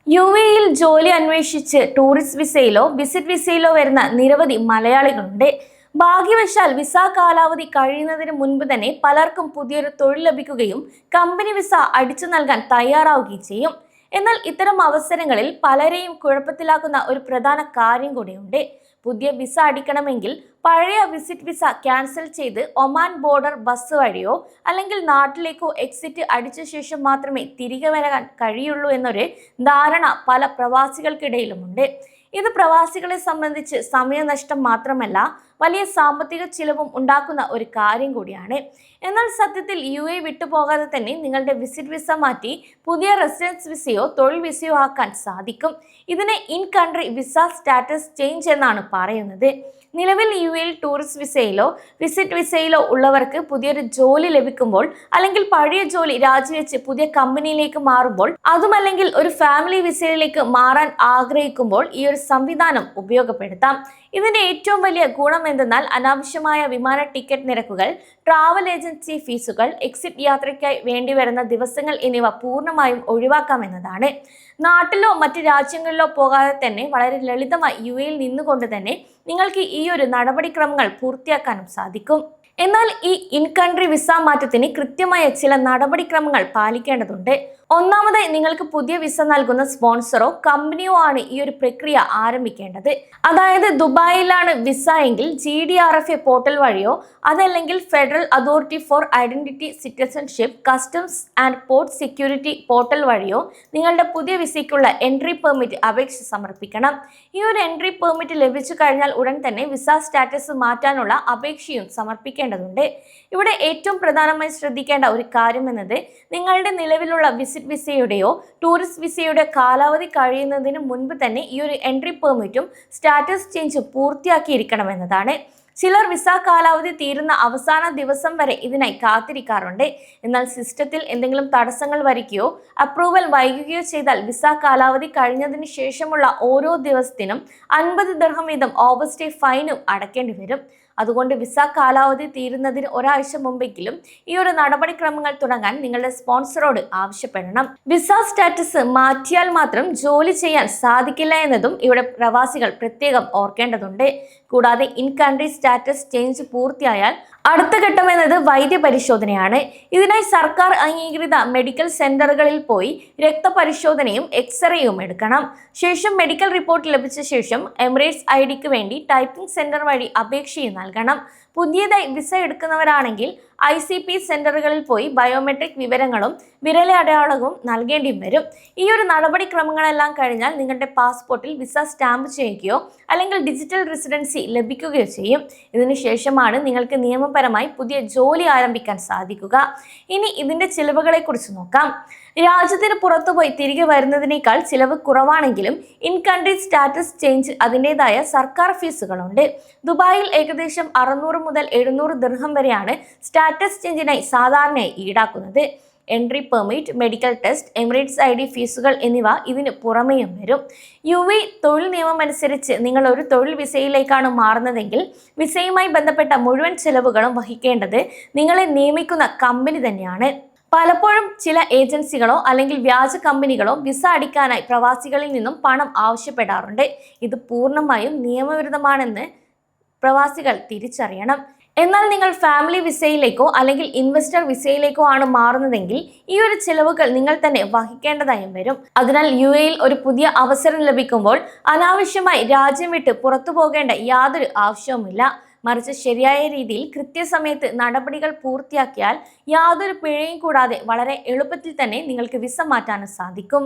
യുഎഇയിൽ ജോലി അന്വേഷിച്ച് tourist വിസയിലോ visit വിസയിലോ വരുന്ന നിരവധി മലയാളികളുണ്ട്. ഭാഗ്യവശാൽ വിസ കാലാവധി കഴിയുന്നതിന് മുൻപ് തന്നെ പലർക്കും പുതിയൊരു തൊഴിൽ ലഭിക്കുകയും കമ്പനി വിസ അടിച്ചു നൽകാൻ തയ്യാറാവുകയും ചെയ്യും. എന്നാൽ ഇത്തരം അവസരങ്ങളിൽ പലരെയും കുഴപ്പത്തിലാക്കുന്ന ഒരു പ്രധാന കാര്യം കൂടിയുണ്ട്. പുതിയ വിസ അടിക്കണമെങ്കിൽ പഴയ വിസിറ്റ് വിസ ക്യാൻസൽ ചെയ്ത് ഒമാൻ ബോർഡർ ബസ് വഴിയോ അല്ലെങ്കിൽ നാട്ടിലേക്കോ എക്സിറ്റ് അടിച്ച ശേഷം മാത്രമേ തിരികെ വരാൻ കഴിയുള്ളൂ എന്നൊരു ധാരണ പല പ്രവാസികൾക്കിടയിലുമുണ്ട്. ഇത് പ്രവാസികളെ സംബന്ധിച്ച് സമയനഷ്ടം മാത്രമല്ല, വലിയ സാമ്പത്തിക ചിലവും ഉണ്ടാക്കുന്ന ഒരു കാര്യം കൂടിയാണ്. എന്നാൽ സത്യത്തിൽ യുഎഇ വിട്ടുപോകാതെ തന്നെ നിങ്ങളുടെ വിസിറ്റ് വിസ മാറ്റി പുതിയ റെസിഡൻസ് വിസയോ തൊഴിൽ വിസയോ ആക്കാൻ സാധിക്കും. ഇതിനെ in country visa status change എന്നാണ് പറയുന്നത്. നിലവിൽ യുഎഇയിൽ ടൂറിസ്റ്റ് വിസയിലോ വിസിറ്റ് വിസയിലോ ഉള്ളവർക്ക് പുതിയൊരു ജോലി ലഭിക്കുമ്പോൾ അല്ലെങ്കിൽ പഴയ ജോലി രാജിവെച്ച് പുതിയ കമ്പനിയിലേക്ക് മാറുമ്പോൾ, അതുമല്ലെങ്കിൽ ഒരു ഫാമിലി വിസയിലേക്ക് മാറാൻ ആഗ്രഹിക്കുമ്പോൾ ഈ ഒരു സംവിധാനം ഉപയോഗപ്പെടുത്താം. ഇതിന്റെ ഏറ്റവും വലിയ ഗുണം എന്തെന്നാൽ അനാവശ്യമായ വിമാന ടിക്കറ്റ് നിരക്കുകൾ, ട്രാവൽ ഏജൻസി ഫീസുകൾ, എക്സിറ്റ് യാത്രയ്ക്കായി വേണ്ടിവരുന്ന ദിവസങ്ങൾ എന്നിവ പൂർണ്ണമായും ഒഴിവാക്കാമെന്നതാണ്. നാട്ടിലോ മറ്റ് രാജ്യങ്ങളിലോ പോകാതെ തന്നെ വളരെ ലളിതമായി യുഎഇയിൽ നിന്നുകൊണ്ട് തന്നെ നിങ്ങൾക്ക് ഈ ഒരു നടപടിക്രമങ്ങൾ പൂർത്തിയാക്കാനും സാധിക്കും. എന്നാൽ ഈ ഇൻ കൺട്രി വിസ മാറ്റത്തിന് കൃത്യമായ ചില നടപടിക്രമങ്ങൾ പാലിക്കേണ്ടതുണ്ട്. ഒന്നാമതായി, നിങ്ങൾക്ക് പുതിയ വിസ നൽകുന്ന സ്പോൺസറോ കമ്പനിയോ ആണ് ഈ ഒരു പ്രക്രിയ ആരംഭിക്കേണ്ടത്. അതായത് ദുബായിലാണ് വിസ എങ്കിൽ GDRFA പോർട്ടൽ വഴിയോ അതല്ലെങ്കിൽ federal authority four identity citizenship customs and port security portal വഴിയോ നിങ്ങളുടെ പുതിയ വിസയ്ക്കുള്ള എൻട്രി പെർമിറ്റ് അപേക്ഷ സമർപ്പിക്കണം. ഈ ഒരു എൻട്രി പെർമിറ്റ് ലഭിച്ചു കഴിഞ്ഞാൽ ഉടൻ തന്നെ വിസ സ്റ്റാറ്റസ് മാറ്റാനുള്ള അപേക്ഷയും സമർപ്പിക്കേണ്ടതുണ്ട്. ഇവിടെ ഏറ്റവും പ്രധാനമായി ശ്രദ്ധിക്കേണ്ട ഒരു കാര്യം എന്നത് നിങ്ങളുടെ നിലവിലുള്ള വിസിറ്റ് വിസയുടെയോ ടൂറിസ്റ്റ് വിസയുടെ കാലാവധി കഴിയുന്നതിന് മുൻപ് തന്നെ ഈ ഒരു എൻട്രി പെർമിറ്റും സ്റ്റാറ്റസ് ചേഞ്ച് പൂർത്തിയാക്കിയിരിക്കണമെന്നതാണ്. ചിലർ വിസ കാലാവധി തീരുന്ന അവസാന ദിവസം വരെ ഇതിനായി കാത്തിരിക്കാറുണ്ട്. എന്നാൽ സിസ്റ്റത്തിൽ എന്തെങ്കിലും തടസ്സങ്ങൾ വരികയോ അപ്രൂവൽ വൈകുകയോ ചെയ്താൽ വിസ കാലാവധി കഴിഞ്ഞതിന് ശേഷമുള്ള ഓരോ ദിവസത്തിനും 50 ദിർഹം വീതം ഓവർസ്റ്റേ ഫൈനും അടയ്ക്കേണ്ടി വരും. അതുകൊണ്ട് വിസ കാലാവധി തീരുന്നതിന് ഒരാഴ്ച മുമ്പെങ്കിലും ഈ ഒരു നടപടിക്രമങ്ങൾ തുടങ്ങാൻ നിങ്ങളുടെ സ്പോൺസറോട് ആവശ്യപ്പെടണം. വിസ സ്റ്റാറ്റസ് മാറ്റിയാൽ മാത്രം ജോലി ചെയ്യാൻ സാധിക്കില്ല എന്നതും ഇവിടെ പ്രവാസികൾ പ്രത്യേകം ഓർക്കേണ്ടതുണ്ട്. കൂടാതെ ഇൻ കൺട്രി സ്റ്റാറ്റസ് ചേഞ്ച് പൂർത്തിയായാൽ അടുത്ത ഘട്ടം എന്നത് വൈദ്യപരിശോധനയാണ്. ഇതിനായി സർക്കാർ അംഗീകൃത മെഡിക്കൽ സെന്ററുകളിൽ പോയി രക്തപരിശോധനയും എക്സ്റേയും എടുക്കണം. ശേഷം മെഡിക്കൽ റിപ്പോർട്ട് ലഭിച്ച ശേഷം എമിറേറ്റ്സ് ഐഡിക്ക് വേണ്ടി ടൈപ്പിംഗ് സെന്റർ വഴി അപേക്ഷയും നൽകണം. പുതിയതായി വിസ എടുക്കുന്നവരാണെങ്കിൽ ICP സെന്ററുകളിൽ പോയി ബയോമെട്രിക് വിവരങ്ങളും വിരലടയാളവും നൽകേണ്ടി വരും. ഈ ഒരു നടപടിക്രമങ്ങളെല്ലാം കഴിഞ്ഞാൽ നിങ്ങളുടെ പാസ്പോർട്ടിൽ വിസ സ്റ്റാമ്പ് ചെയ്യുകയോ അല്ലെങ്കിൽ ഡിജിറ്റൽ റെസിഡൻസി ലഭിക്കുകയോ ചെയ്യും. ഇതിനുശേഷമാണ് നിങ്ങൾക്ക് നിയമപരമായി പുതിയ ജോലി ആരംഭിക്കാൻ സാധിക്കുക. ഇനി ഇതിന്റെ ചിലവുകളെ കുറിച്ച് നോക്കാം. രാജ്യത്തിന് പുറത്തുപോയി തിരികെ വരുന്നതിനേക്കാൾ ചിലവ് കുറവാണെങ്കിലും ഇൻ കൺട്രി സ്റ്റാറ്റസ് ചേഞ്ച് അതിൻ്റെതായ സർക്കാർ ഫീസുകളുണ്ട്. ദുബായിൽ ഏകദേശം 600 മുതൽ 700 ദിർഹം വരെയാണ് സ്റ്റാറ്റസ് ചേഞ്ചിനായി സാധാരണയായി ഈടാക്കുന്നത്. Entry permit, medical test, Emirates ID ഫീസുകൾ എന്നിവ ഇതിന് പുറമെയും വരും. യുഎഇ തൊഴിൽ നിയമം അനുസരിച്ച് നിങ്ങൾ ഒരു തൊഴിൽ വിസയിലേക്കാണ് മാറുന്നതെങ്കിൽ വിസയുമായി ബന്ധപ്പെട്ട മുഴുവൻ ചെലവുകളും വഹിക്കേണ്ടത് നിങ്ങളെ നിയമിക്കുന്ന കമ്പനി തന്നെയാണ്. പലപ്പോഴും ചില ഏജൻസികളോ അല്ലെങ്കിൽ വ്യാജ കമ്പനികളോ വിസ അടിക്കാനായി പ്രവാസികളിൽ നിന്നും പണം ആവശ്യപ്പെടാറുണ്ട്. ഇത് പൂർണ്ണമായും നിയമവിരുദ്ധമാണെന്ന് പ്രവാസികൾ തിരിച്ചറിയണം. എന്നാൽ നിങ്ങൾ ഫാമിലി വിസയിലേക്കോ അല്ലെങ്കിൽ ഇൻവെസ്റ്റർ വിസയിലേക്കോ ആണ് മാറുന്നതെങ്കിൽ ഈ ഒരു ചിലവുകൾ നിങ്ങൾ തന്നെ വഹിക്കേണ്ടതായും വരും. അതിനാൽ യുഎഇയിൽ ഒരു പുതിയ അവസരം ലഭിക്കുമ്പോൾ അനാവശ്യമായി രാജ്യം വിട്ട് പുറത്തു പോകേണ്ട യാതൊരു ആവശ്യവുമില്ല. മറിച്ച് ശരിയായ രീതിയിൽ കൃത്യസമയത്ത് നടപടികൾ പൂർത്തിയാക്കിയാൽ യാതൊരു പിഴയും കൂടാതെ വളരെ എളുപ്പത്തിൽ തന്നെ നിങ്ങൾക്ക് വിസ മാറ്റാൻ സാധിക്കും.